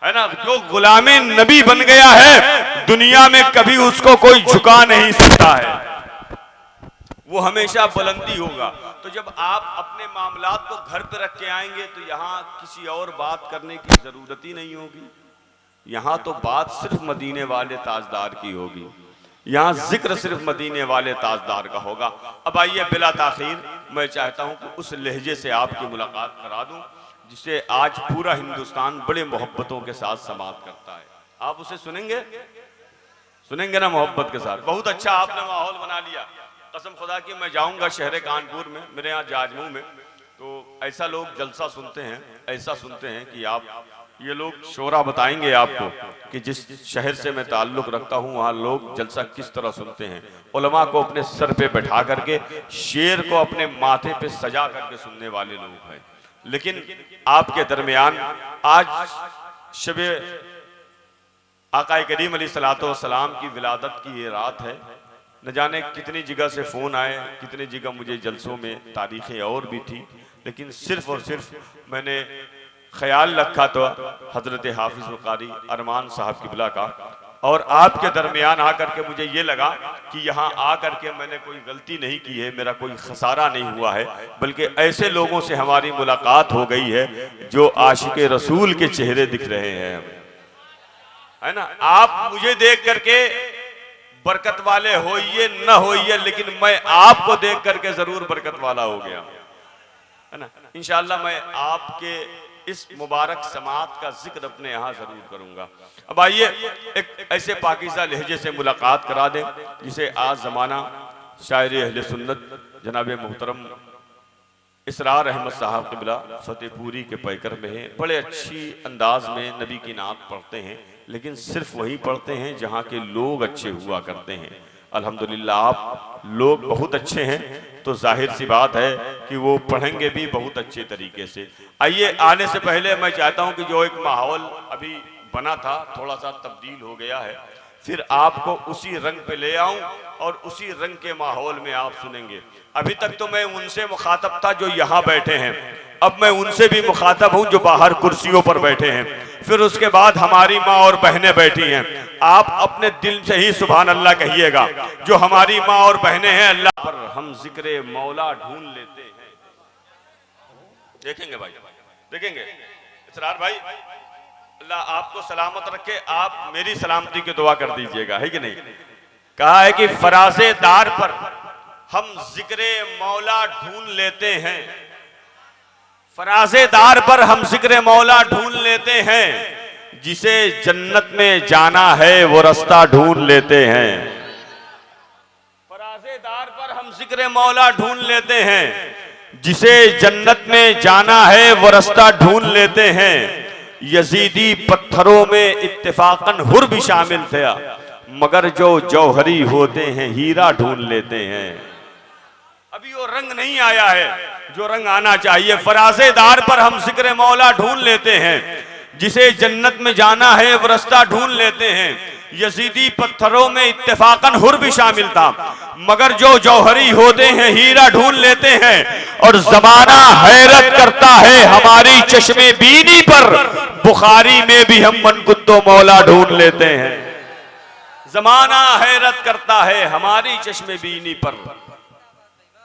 है ना। जो गुलामे नबी बन गया है दुनिया में कभी उसको कोई झुका नहीं सकता है, वो हमेशा बुलंदी होगा। तो जब आप अपने मामलात को घर पे रख के आएंगे तो यहाँ किसी और बात करने की जरूरत ही नहीं होगी। यहाँ तो बात सिर्फ मदीने वाले ताजदार की होगी, यहाँ जिक्र सिर्फ मदीने वाले ताजदार का होगा। अब आइए बिला ताखीर मैं चाहता हूँ कि उस लहजे से आपकी मुलाकात करा दूं जिसे आज पूरा हिंदुस्तान बड़े मोहब्बतों के साथ समाप्त करता है। आप उसे सुनेंगे, सुनेंगे ना मोहब्बत के साथ? बहुत अच्छा आपने माहौल बना लिया। कसम खुदा की मैं जाऊंगा शहर कानपुर में, मेरे यहाँ जाजमू में, तो ऐसा लोग जलसा सुनते हैं, ऐसा सुनते हैं कि आप, ये लोग शोरा बताएंगे आपको कि जिस शहर से मैं ताल्लुक रखता हूँ वहाँ लोग जलसा किस तरह सुनते हैं। उलमा को अपने सर पे बैठा करके, शेर को अपने माथे पे सजा करके सुनने वाले लोग हैं। लेकिन आपके दरमियान आज शबे आका करीम अलैहिस्सलातो वस्सलाम की विलादत की ये रात है। न जाने कितनी जगह से फ़ोन आए, कितनी जगह मुझे जलसों में तारीखें और भी थी, लेकिन सिर्फ और सिर्फ मैंने ख्याल रखा तो हज़रत हाफिज़ कारी अरमान साहब किबला का। और आपके दरमियान आकर के मुझे ये लगा कि यहाँ आकर के मैंने कोई गलती नहीं की है, मेरा कोई खसारा नहीं हुआ है, बल्कि ऐसे लोगों से हमारी मुलाकात हो गई है जो आशिक रसूल के चेहरे दिख रहे हैं, है ना। आप मुझे देख करके बरकत वाले होइए न होइए, लेकिन मैं आपको देख करके जरूर बरकत वाला हो गया, है ना। इंशाअल्लाह मैं आपके इस मुबारक समात का जिक्र अपने यहाँ जरूर करूंगा। अब आइए एक ऐसे पाकीज़ा लहजे से मुलाकात करा दें जिसे आज जमाना शायर अहले सुन्नत जनाब मोहतरम इसरार अहमद साहब क़िबला फतेहपुरी के पैकर में है। बड़े अच्छी अंदाज में नबी की नात पढ़ते हैं, लेकिन सिर्फ वही पढ़ते हैं जहाँ के लोग अच्छे हुआ करते हैं। अल्हम्दुलिल्लाह आप लोग बहुत अच्छे हैं तो जाहिर सी बात है कि वो पढ़ेंगे भी बहुत अच्छे तरीके से। आइए, आने से पहले मैं चाहता हूँ कि जो एक माहौल अभी बना था थोड़ा सा तब्दील हो गया है, फिर आपको उसी रंग पे ले आऊं और उसी रंग के माहौल में आप सुनेंगे। अभी तक तो मैं उनसे मुखातब था जो यहाँ बैठे हैं, अब मैं उनसे भी मुखातब हूँ जो बाहर कुर्सियों पर बैठे हैं, फिर उसके बाद हमारी माँ और बहनें बैठी हैं। आप अपने दिल से ही सुभान अल्लाह कहिएगा। जो हमारी माँ और बहनें हैं, अल्लाह पर हम जिक्रे मौला ढूंढ लेते हैं। देखेंगे भाई, देखेंगे इसरार भाई, अल्लाह आपको सलामत रखे, आप मेरी सलामती की दुआ कर दीजिएगा, है कि नहीं। कहा है कि फराज़ेदार पर हम जिक्रे मौला ढूंढ लेते हैं, फराज़ेदार पर हम जिक्रे मौला ढूंढ लेते हैं, जिसे जन्नत में जाना है वो रास्ता ढूंढ लेते हैं। फराज़ेदार पर हम जिक्रे मौला ढूंढ लेते हैं, जिसे जन्नत में जाना है वो रास्ता ढूंढ लेते हैं। यजीदी पत्थरों में इत्तेफाकन हुर भी शामिल थे, मगर जो जौहरी होते हैं हीरा ढूंढ लेते हैं। अभी वो रंग नहीं आया है जो रंग आना चाहिए। फराज़ेदार पर हम जिक्र मौला ढूंढ लेते हैं, जिसे जन्नत में जाना है वो रास्ता ढूंढ लेते हैं। यजीदी पत्थरों में इत्तेफाकन हुर भी शामिल था, मगर जो जौहरी होते हैं हीरा ढूंढ लेते हैं। और जमाना हैरत करता है हमारी चश्मे बीनी पर, बुखारी में भी हम मनकुत्तो मौला ढूंढ लेते हैं। जमाना हैरत करता है हमारी चश्मे बीनी पर,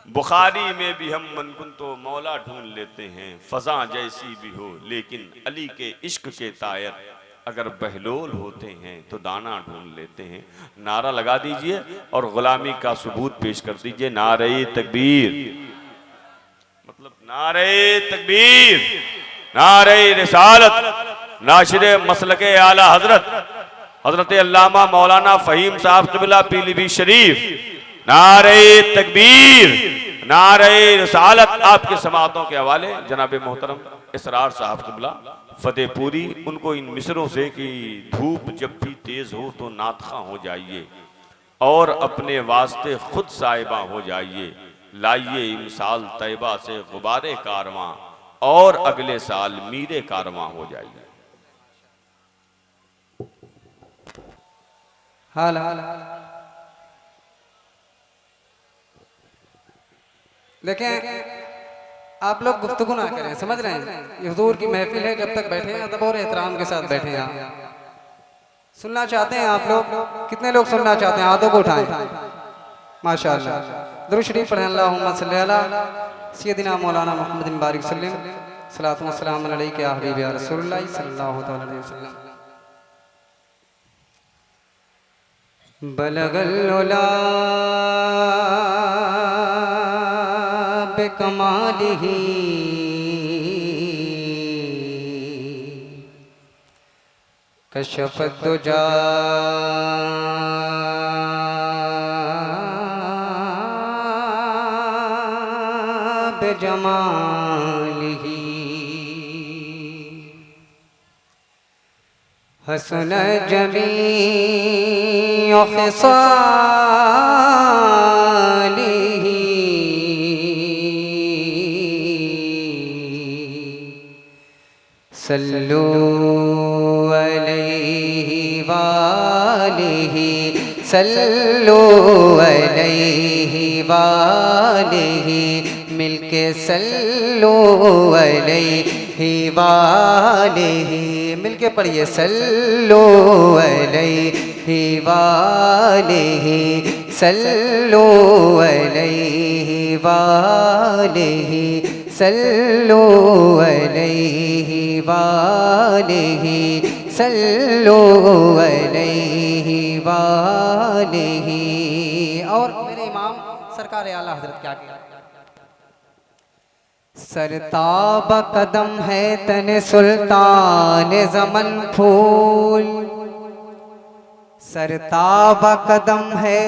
बुखारी में भी हम मनकुत्तो मौला ढूंढ लेते हैं। फजा जैसी भी हो लेकिन अली के इश्क के तायर, अगर बहलोल होते हैं तो दाना ढूंढ लेते हैं। नारा लगा दीजिए और गुलामी का सबूत पेश कर दीजिए। नारे तकबीर, मतलब नारे तकबीर, नारे रिसालत, नाशिरे मसलके आला हजरत हजरत अल्लामा मौलाना फहीम साहब क़िबला पीलीभीत शरीफ। नारे तकबीर, नारे रिसालत। आपके समातों के हवाले जनाब मोहतरम इसरार साहब क़िबला फतेहपुरी, उनको इन मिसरों से कि धूप जब भी तेज हो तो नातखा हो जाइए और अपने वास्ते खुद साहिबा हो जाइए। लाइए इमसाल तैबा से गुबारे कारवां, और अगले साल मीरे कारवां हो जाइए। हाल देखें, आप लोग गुफ्तगू ना करें, समझ रहे हैं? ये हुजूर की महफिल है, जब तक बैठे हैं अदब और एहतराम के साथ बैठे हैं। आप सुनना चाहते हैं? आप लोग कितने लोग सुनना चाहते हैं? हाथों को उठाएं। माशाअल्लाह। दुरूद शरीफ पढ़ें। अल्लाहुम्मा सल्ली अला सय्यदिना मौलाना मुहम्मदिन बारिक सल्लम सलातु व सलाम अलैका या हबीबी या रसूलुल्लाह सल्लल्लाहु तआला अलैहि वसल्लम। बलगल उला बिकमालिही कशफत दुजा बिजमालिही हसन जमीअ खिसालिही सल्लू अलैहि वालिही सल्लू अलैहि वालिही मिलके सल्लू अलैहि वालिही मिलके पढ़िए सल्लू अलैहि वालिही सल्लू अलैहि वालिही सल्लू अलैहि वालिही सल्लू अलैहि वालिही। और मेरे इमाम सरकार आला हजरत क्या किया? सरताब कदम है तन सुल्तान ज़मन फूल सरताब कदम है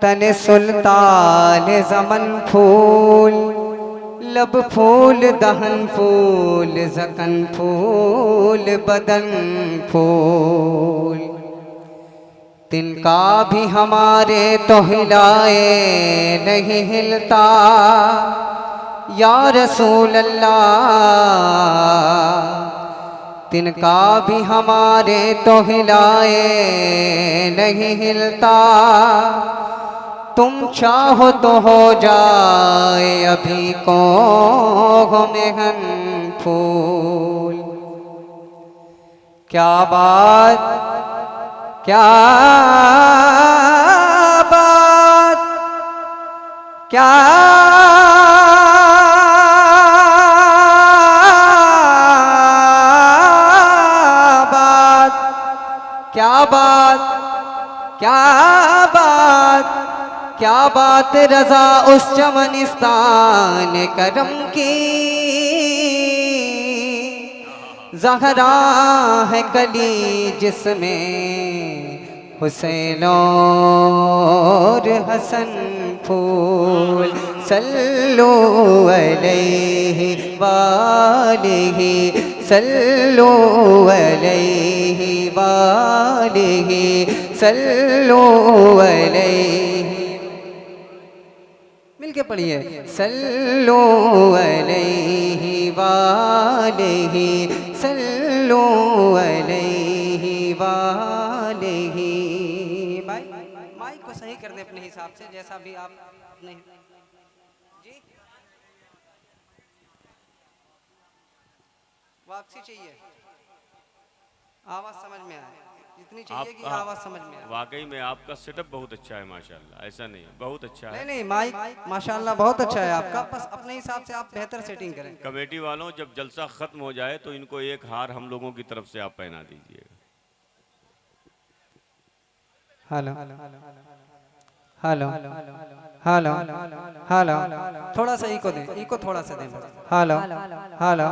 तन सुल्तान ज़मन फूल लब फूल दहन फूल ज़कन फूल बदन फूल तिनका भी हमारे तो हिलाए नहीं हिलता या रसूल अल्लाह तिनका भी हमारे तो हिलाए नहीं हिलता तुम चाहो तो हो जाए अभी को मेहन फूल। क्या बात क्या बात क्या बात क्या बात क्या बात क्या बात रजा उस चमनिस्तान करम की ज़हरा है कली जिसमें हुसैन और हसन फूल सल्लू अलैहि वालिही सल्लू अलैहि वालिही सल्लू अलैहि मिलके पढ़िए सल्लू अलैहि वालिही सल्लू अलैहि वालिही। भाई माइक को सही कर दे अपने हिसाब से जैसा भी आप अपने जी वापसी चाहिए आवाज समझ में आए जितनी चाहिए कि आवाज समझ में आए। वाकई में आपका सेटअप बहुत अच्छा है माशाल्लाह, ऐसा नहीं है, बहुत अच्छा है। नहीं माइक माशाल्लाह बहुत अच्छा है आपका, बस अपने हिसाब से आप बेहतर सेटिंग करें। कमेटी वालों जब जलसा खत्म हो जाए तो इनको एक हार हम लोगों की तरफ से आप पहना दीजिएगा। हेलो हेलो हेलो हेलो थोड़ा सा इको दें, इको थोड़ा सा दें। Hello hello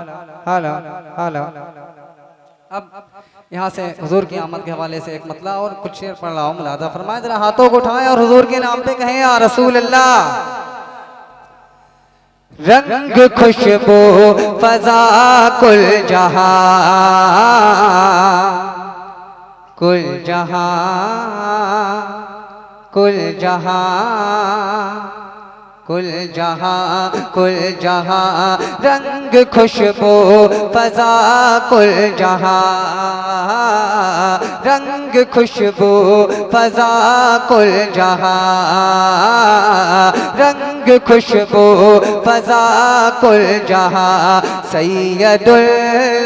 hello hello. अब यहाँ से हुजूर की आमद के हवाले से एक मतला और कुछ शेर पढ़ रहा हूँ, मुलाजा फरमाए। जरा हाथों को उठाएं और हुजूर के नाम पे कहें या रसूल अल्लाह। रंग खुशबू फजा कुल जहां कुल जहां कुल जहां कुल जहां रंग खुशबू फजा कुल जहां रंग खुशबू फजा कुल जहां रंग खुशबू फजा कुल जहां सैयदुल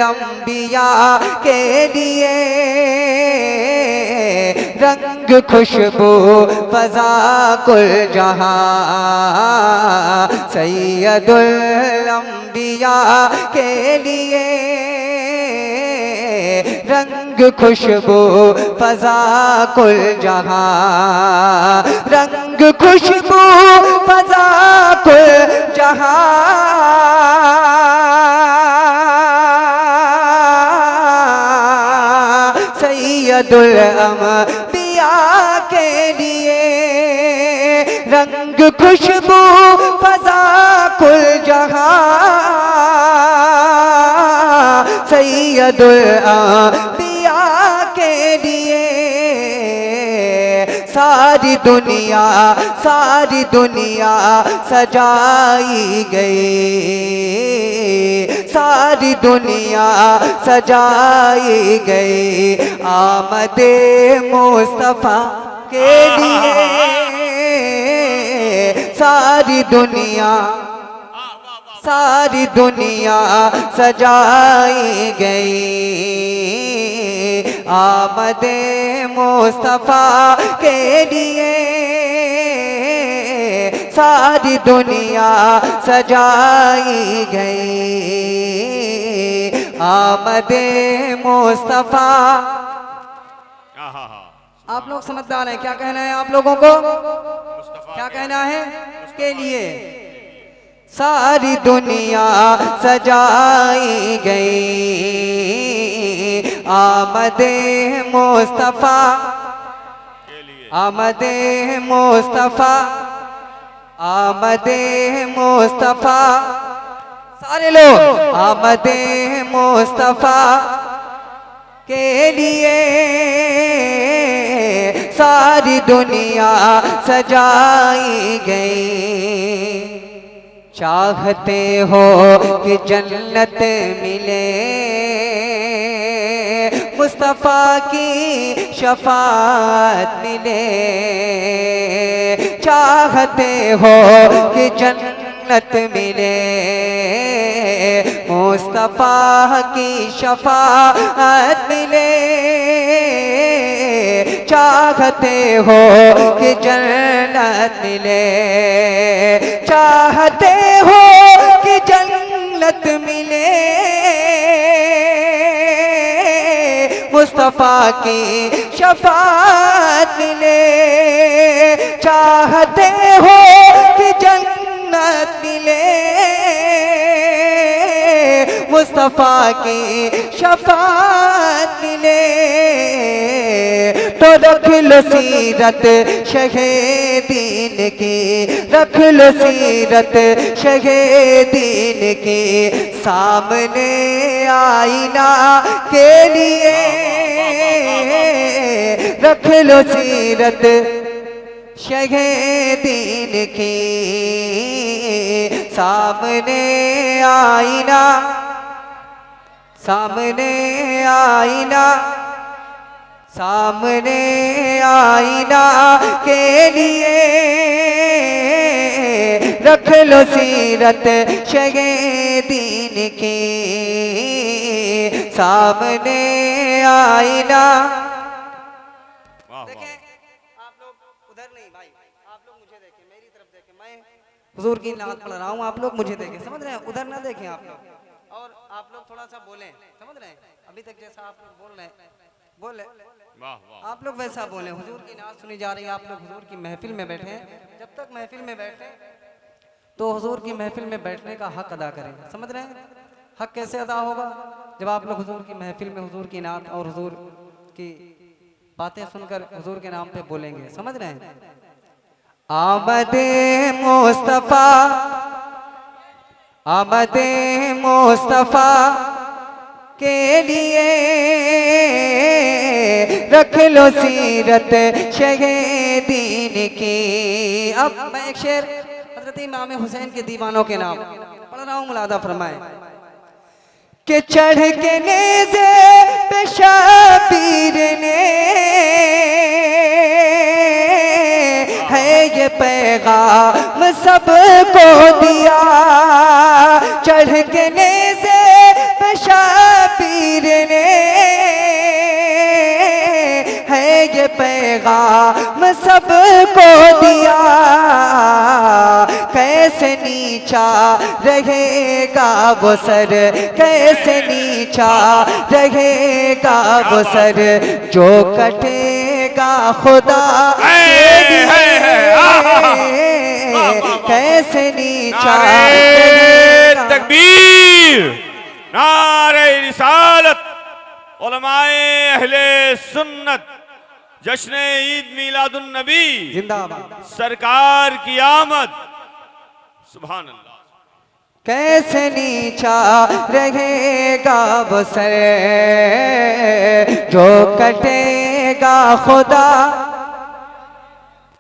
अंबिया के लिए रंग खुशबू फजा कुल जहां सैयदुल अंबिया के लिए रंग खुशबू फजा कुल जहां रंग खुशबू फजा कुल जहां सैयदुल अंबिया के लिए रंग खुशबू फजा कुल जहां सैयदुल अंबिया के लिए सारी दुनिया सजाई गई सारी दुनिया सजाई गई आमदे मुस्तफा के लिए सारी दुनिया सजाई गई आमदे मुस्तफा के लिए सारी दुनिया सजाई गई आमदे मुस्तफा। आप लोग समझदार हैं, क्या कहना है आप लोगों को, क्या कहना है के लिए सारी दुनिया सजाई गई आमदे मुस्तफा आमदे मुस्तफा आमदे मुस्तफा सारे लोग आमदे मुस्तफा के लिए सारी दुनिया सजाई गई। चाहते हो कि जन्नत मिले मुस्तफ़ा की शफाअत मिले चाहते हो कि जन्नत मिले मुस्तफ़ा की शफाअत मिले चाहते हो कि जन्नत मिले चाहते हो कि जन्नत मिले मुस्तफ़ा की शफाअत मिले चाहते हो कि जन्नत मिले मुस्तफ़ा की शफाअत मिले तो रख लो सीरत शहीदीन की रख लो सीरत शहीदीन की सामने आईना के लिए रख लो सीरत शहीदीन की सामने आईना सामने आईना सामने आईना के लिए रख लो सीरत शहीदीन की सामने आईना। देखें आप लोग उधर नहीं भाई, आप लोग मुझे देखें, मेरी तरफ देखें, मैं हुजूर की नात पढ़ रहा हूँ, आप लोग मुझे देखें, समझ रहे हैं, उधर ना देखें आप लोग। और आप लोग थोड़ा सा बोलें, समझ रहे हैं, अभी तक जैसा आप लोग बोल रहे हैं बोले आप लोग वैसा बोले। हुजूर की नात सुनी जा रही है, आप लोग हुजूर की महफिल में बैठे हैं, जब तक महफिल में बैठे तो हुजूर की महफिल में बैठने का हक अदा करें। समझ रहे हैं, हक कैसे अदा होगा, जब आप लोग हुजूर की महफिल में हुजूर की नात और हुजूर की बातें सुनकर हुजूर के नाम पे बोलेंगे। समझ रहे हैं, आमदे मुस्तफा आमदे मुस्तफा के लिए रख लो सीरत शहीदीन दीन की। अब मैं एक शेर हजरत इमाम हुसैन के दीवानों के नाम पढ़ रहा हूँ, मुलादा फरमाए कि चढ़ के नेज़े पे शबीर ने है ये पैगाम सबको दिया। चढ़ के नेज़े पे शबीर ने है ये पैगाम सबको दिया। कैसे नीचा रहेगा वो सर, कैसे नीचा रहेगा वो सर, जो कटेगा खुदा के लिए। कैसे नीचा रहेगा। तकबीर, नारे रिसालत, उलमाए अहले सुन्नत, जश्न ईद मिलादुन नबी जिंदाबाद। सरकार की आमद, सुभान अल्लाह। कैसे नीचा रहेगा वो सर, जो कटेगा खुदा,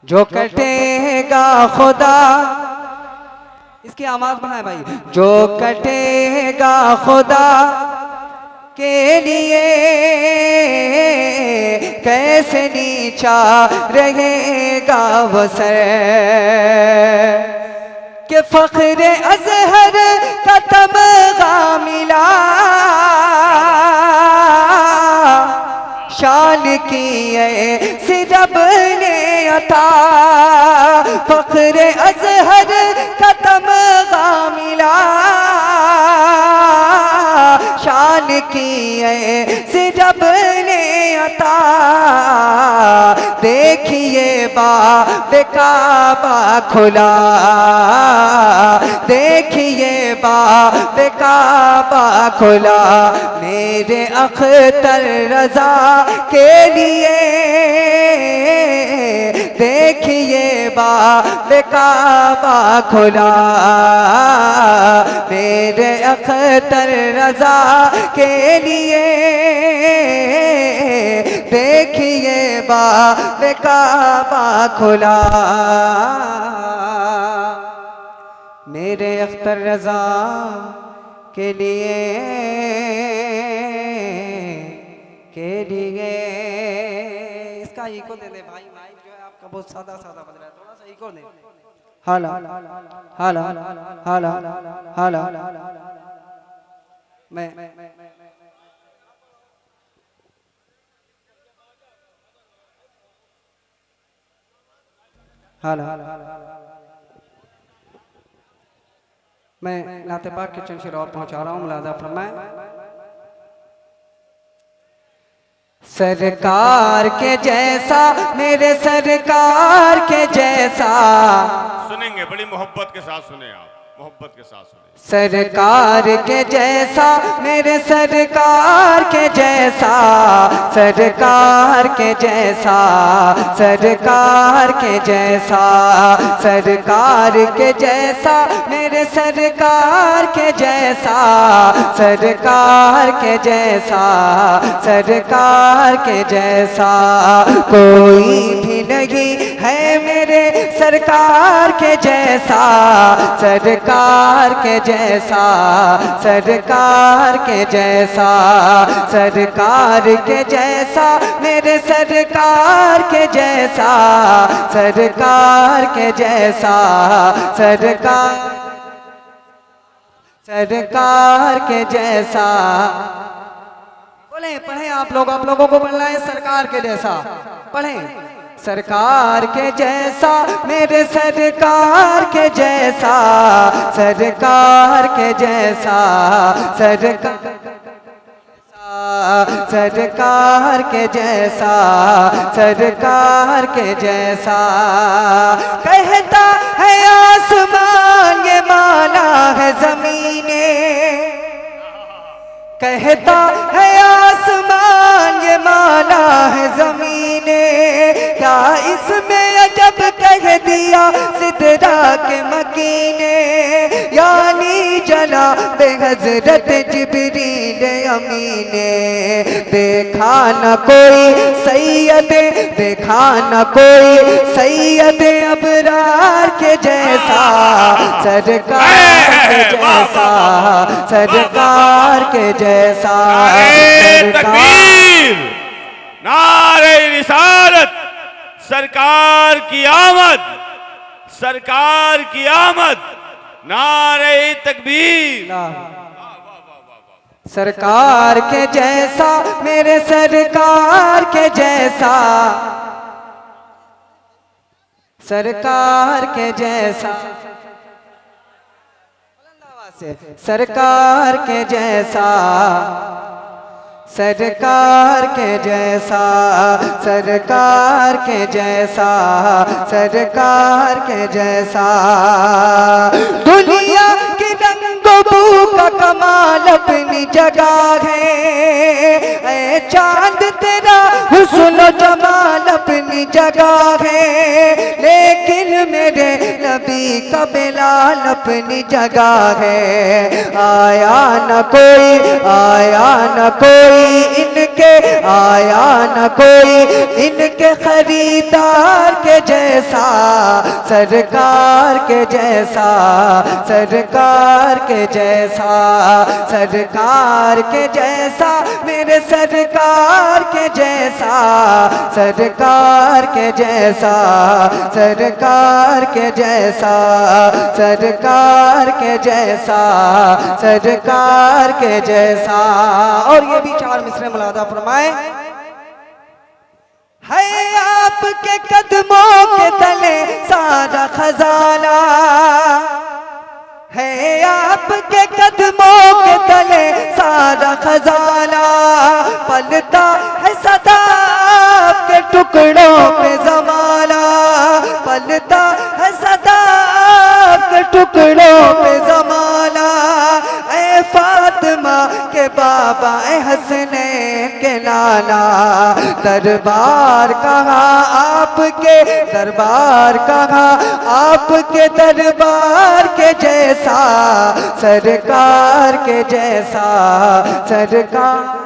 जो कटेगा खुदा। इसकी आवाज बढ़ाए भाई। जो कटेगा खुदा के लिए कैसे नीचा रहेगा वो सर, कि फख्र अज़हर का तमगा मिला। शान किए सिरब ने अता, फख्र अज़हर का तमगा मिला। शान किए सिरब ने अता। देखिए बाब काबा खुला, देखिए बाब काबा खुला, मेरे अख्तर रजा के लिए। देखिए बाब काबा खुला, मेरे अख्तर रजा के लिए। देखिए बाब काबा खुला, मेरे अख्तर रजा के लिए, के लिए। इसका इको दे दे भाई, माइक जो है आपका बहुत सादा सादा बज रहा है, थोड़ा सा इको दे। हाला हाला हाला हाला। मैं हाला मैं नाते पाक के चंद शेर और पहुंचा रहा हूँ, मुलादा फरमाए। सरकार के जैसा, मेरे सरकार के जैसा। सुनेंगे, बड़ी मोहब्बत के साथ सुने आप, मोहब्बत के साथ सुने। सरकार के जैसा, मेरे सरकार के जैसा, सरकार के जैसा, सरकार के जैसा, सरकार के जैसा, मेरे सरकार के जैसा, सरकार के जैसा, सरकार के जैसा कोई भी नहीं है मेरे सरकार के जैसा, सरकार के जैसा, सरकार के जैसा, सरकार के जैसा, मेरे सरकार के जैसा, सरकार के जैसा, सरकार, सरकार के जैसा। बोले पढ़े आप लोगों को बोलना है सरकार के जैसा, पढ़े। सरकार के जैसा, मेरे सरकार के जैसा, सरकार के जैसा, सरकार के जैसा, सरकार के जैसा। कहता है आसमान ये माना है ज़मीने, कहता है आसमान ये माना है ज़मीने, क्या इसमें अजब कह दिया सिदरा के मकीने, यानी जला बे हजरत जिब्रील अमीने। देखा न कोई सैयद, देखा न कोई सैयद अबरार के जैसा, सरकार के जैसा, सरकार के जैसा, तकबीर, नारे रिसालत, सरकार की आमद, सरकार की आमद, नारे तकबीर। सरकार के जैसा, मेरे सरकार के जैसा, सरकार के जैसा, सरकार के जैसा, सरकार के जैसा, सरकार के जैसा, सरकार के जैसा। दुनिया की रंगो बू का कमाल अपनी जगह है, ऐ चांद तेरा हुस्न जमाल अपनी जगह है, लेकिन मेरे नबी का बिलाल अपनी जगह है। आया न कोई, आया न कोई इनके, आया न कोई इनके खरीदार के जैसा, सरकार के जैसा, सरकार के जैसा, सरकार के जैसा, मेरे सरकार के जैसा, सरकार के जैसा, सरकार के जैसा, सरकार के जैसा, सरकार के जैसा। और ये भी चार मिसरे मुलादा फरमाए। है आपके कदमों के तले सारा खजाना, है आपके कदमों के तले सारा खजाना, पलता है सदा आपके टुकड़ों पे ज़माना, पलता है सदा आपके टुकड़ों पे ज़माना। ऐ फातिमा के बाबा, ऐ हसनैन के नाना, दरबार कहाँ आपके, दरबार कहाँ आपके, दरबार के जैसा, सरकार के जैसा, सरकार